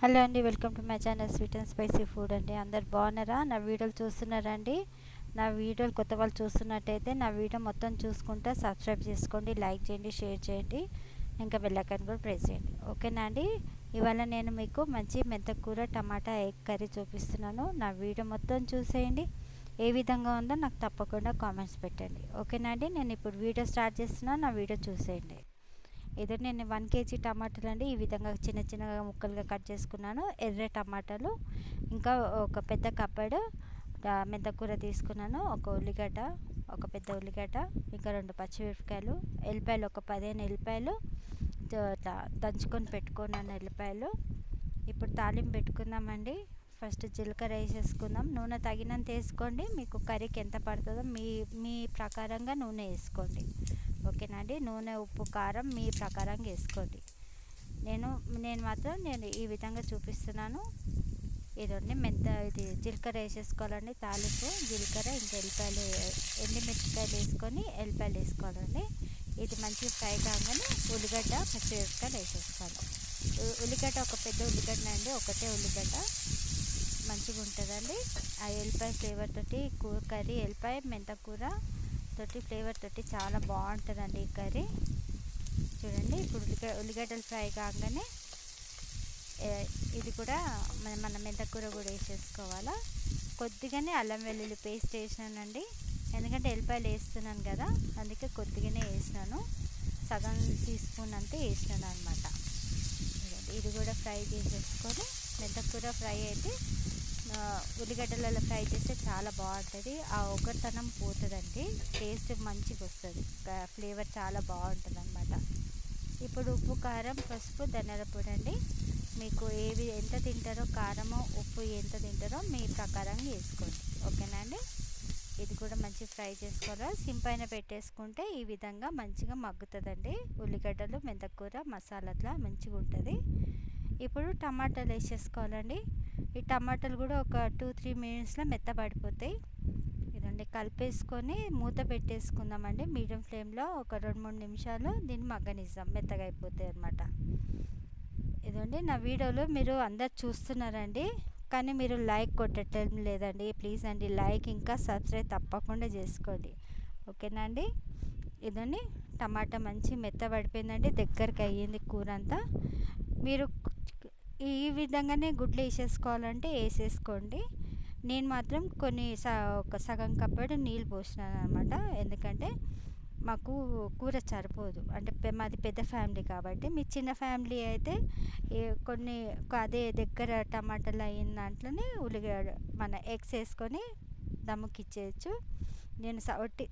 Hello అండి, welcome to my channel sweet and spicy food అండి. అందరు బాగున్నారా? నా వీడియోలు చూస్తున్నారండి. నా వీడియోలు కొత్త వాళ్ళు చూస్తున్నట్టయితే నా వీడియో మొత్తం చూసుకుంటా సబ్స్క్రైబ్ చేసుకోండి, లైక్ చేయండి, షేర్ చేయండి, ఇంకా బెల్ ఐకాన్ కూడా ప్రెస్ చేయండి. ఓకేనా అండి? ఇవాళ నేను మీకు మంచి మెంతకూర టమాటా ఎగ్ కర్రీ చూపిస్తున్నాను. నా వీడియో మొత్తం చూసేయండి. ఏ విధంగా ఉందో నాకు తప్పకుండా కామెంట్స్ పెట్టండి. ఓకేనా అండి? నేను ఇప్పుడు వీడియో స్టార్ట్ చేస్తున్నాను. నా వీడియో చూసేయండి. ఏదో నేను 1 కేజీ టమాటాలు అండి ఈ విధంగా చిన్న చిన్నగా ముక్కలుగా కట్ చేసుకున్నాను. ఎర్ర టమాటాలు, ఇంకా ఒక పెద్ద కప్పడు మెంతకూర తీసుకున్నాను. ఒక ఉల్లిగడ్డ, ఒక పెద్ద ఉల్లిగడ్డ, ఇంకా 2 పచ్చిమిరపకాయలు, ఎల్లిపాయలు ఒక 15 ఎల్లిపాయలు దంచుకొని పెట్టుకున్నాను ఎల్లిపాయలు. ఇప్పుడు తాలింపు పెట్టుకుందామండి. ఫస్ట్ జీలకర్ర వేసేసుకుందాం. నూనె తగినంత వేసుకోండి. మీకు కర్రీకి ఎంత పడుతుందో మీ ప్రకారంగా నూనె వేసుకోండి. ఓకేనా అండి? నూనె, ఉప్పు, కారం మీ ప్రకారంగా వేసుకోండి. నేను మాత్రం ఈ విధంగా చూపిస్తున్నాను. ఇదండి ఇది జీలకర్ర వేసేసుకోవాలండి. తాలింపు జీలకర్ర, ఇంకా ఎల్లిపాయలు, ఎండుమిరపకాయలు వేసుకొని ఎల్లిపాయలు వేసుకోవాలండి. ఇది మంచిగా ఫ్రై కాగానే ఉల్లిగడ్డ, పచ్చిమిరపకాయలు వేసేసుకోవాలి. ఉల్లిగడ్డ ఒక పెద్ద ఉల్లిగడ్డ అండి, ఒకటే ఉల్లిగడ్డ మంచిగా ఉంటుందండి. ఆ ఎల్లిపాయ ఫ్లేవర్ తోటి కర్రీ, ఎల్లిపాయ మెంతకూర తోటి ఫ్లేవర్ తోటి చాలా బాగుంటుందండి ఈ కర్రీ. చూడండి, ఇప్పుడు ఉల్లిగడ్డలు ఫ్రై కాగానే ఇది కూడా మన మెంతకూర కూడా వేసేసుకోవాలా. కొద్దిగానే అల్లం వెల్లుల్లి పేస్ట్ వేసినానండి, ఎందుకంటే ఎల్లిపాయలు వేస్తున్నాను కదా, అందుకే కొద్దిగానే వేసినాను. సగం టీ స్పూన్ అంతే వేసినాను అనమాట. ఇది కూడా ఫ్రై చేసేసుకొని, మెంతకూర ఫ్రై అయితే ఉల్లిగడ్డలలో ఫ్రై చేస్తే చాలా బాగుంటుంది. ఆ ఒకరితనం పోతుందండి, టేస్ట్ మంచిగా వస్తుంది, ఫ్లేవర్ చాలా బాగుంటుంది అనమాట. ఇప్పుడు ఉప్పు, కారం, పసుపు, ధనియాల పొడి అండి. మీకు ఎంత తింటారో, కారము ఉప్పు ఎంత తింటారో మీ ప్రకారంగా వేసుకోండి. ఓకేనా అండి? ఇది కూడా మంచిగా ఫ్రై చేసుకోవాలి. సిమ్ పైన పెట్టేసుకుంటే ఈ విధంగా మంచిగా మగ్గుతుందండి. ఉల్లిగడ్డలు, మెంతకూర మసాలాట్లా మంచిగా ఉంటుంది. ఇప్పుడు టమాటాలు వేసేసుకోవాలండి. ఈ టమాటాలు కూడా ఒక 2-3 మినిట్స్లో మెత్తబడిపోతాయి. ఇదండి, కలిపేసుకొని మూత పెట్టేసుకుందామండి. మీడియం ఫ్లేమ్లో ఒక 2-3 నిమిషాలు దీన్ని మగ్గనిద్దాం, మెత్తగా అయిపోతాయి అన్నమాట. ఇదండి, నా వీడియోలో మీరు అందరు చూస్తున్నారండి, కానీ మీరు లైక్ కొట్టడం లేదండి. ప్లీజ్ అండి, లైక్ ఇంకా సబ్స్క్రైబ్ తప్పకుండా చేసుకోండి. ఓకేనా అండి? ఇదండి, టమాటా మంచి మెత్తబడిపోయిందండి, దగ్గరికి అయ్యింది కూర అంతా. మీరు ఈ విధంగానే గుడ్లు వేసేసుకోవాలంటే వేసేసుకోండి. నేను మాత్రం ఒక సగం కప్పడు నీళ్ళు పోసినాను అనమాట, ఎందుకంటే మాకు కూర సరిపోదు. అంటే మాది పెద్ద ఫ్యామిలీ కాబట్టి, మీ చిన్న ఫ్యామిలీ అయితే అదే దగ్గర టమాటాలు అయిన దాంట్లోనే మన ఎగ్స్ వేసుకొని దమ్ముకి ఇచ్చేయచ్చు. నేను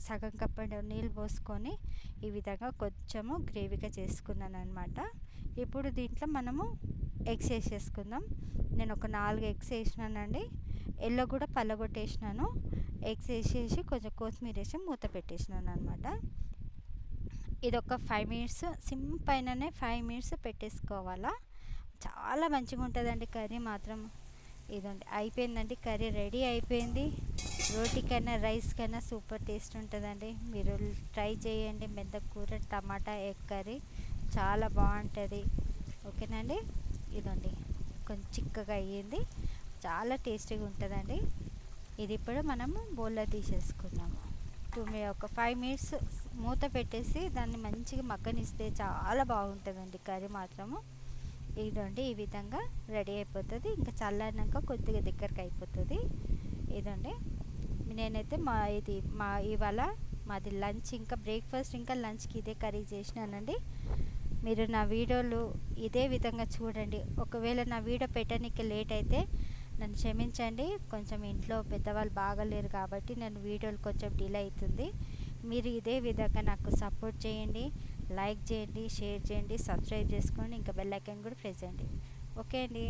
సగం కప్పడు నీళ్ళు పోసుకొని ఈ విధంగా కొంచెము గ్రేవీగా చేసుకున్నాను అనమాట. ఇప్పుడు దీంట్లో మనము ఎగ్స్ వేసేసుకుందాం. నేను ఒక 4 ఎగ్స్ వేసినానండి. ఎల్లో కూడా పలగొట్టేసినాను. ఎగ్స్ వేసేసి కొంచెం కొత్తిమీర వేసి మూత పెట్టేసినాను అనమాట. ఇది ఒక 5 మినిట్స్ సిమ్ పైననే 5 మినిట్స్ పెట్టేసుకోవాలా. చాలా మంచిగా ఉంటుందండి కర్రీ మాత్రం. ఇదండి, అయిపోయిందండి, కర్రీ రెడీ అయిపోయింది. రోటీకైనా రైస్కైనా సూపర్ టేస్ట్ ఉంటుందండి. మీరు ట్రై చేయండి. మెంతకూర టమాటా ఎగ్ కర్రీ చాలా బాగుంటుంది. ఓకేనండి? ఇదండి, కొంచెం చిక్కగా అయ్యింది, చాలా టేస్టీగా ఉంటుందండి. ఇది ఇప్పుడు మనము బౌల్లో తీసేసుకుందాము. ఒక 5 మినిట్స్ మూత పెట్టేసి దాన్ని మంచిగా మగ్గనిస్తే చాలా బాగుంటుందండి కర్రీ మాత్రము. ఇదండి, ఈ విధంగా రెడీ అయిపోతుంది. ఇంకా చల్లారినాక కొద్దిగా దగ్గరకు అయిపోతుంది. ఇదండి, నేనైతే ఇవాళ మాది లంచ్, ఇంకా బ్రేక్ఫాస్ట్ ఇంకా లంచ్కి ఇదే కర్రీ చేసినానండి. మీరు నా వీడియోలు ఇదే విధంగా చూడండి. ఒకవేళ నా వీడియో పెట్టడానికి లేట్ అయితే నన్ను క్షమించండి. కొంచెం ఇంట్లో పెద్దవాళ్ళు బాగలేరు కాబట్టి నేను వీడియోలు కొంచెం డిలే అవుతుంది. మీరు ఇదే విధంగా నాకు సపోర్ట్ చేయండి, లైక్ చేయండి, షేర్ చేయండి, సబ్స్క్రైబ్ చేసుకోండి, ఇంకా బెల్ ఐకాన్ కూడా ప్రెస్ చేయండి. ఓకే అండి.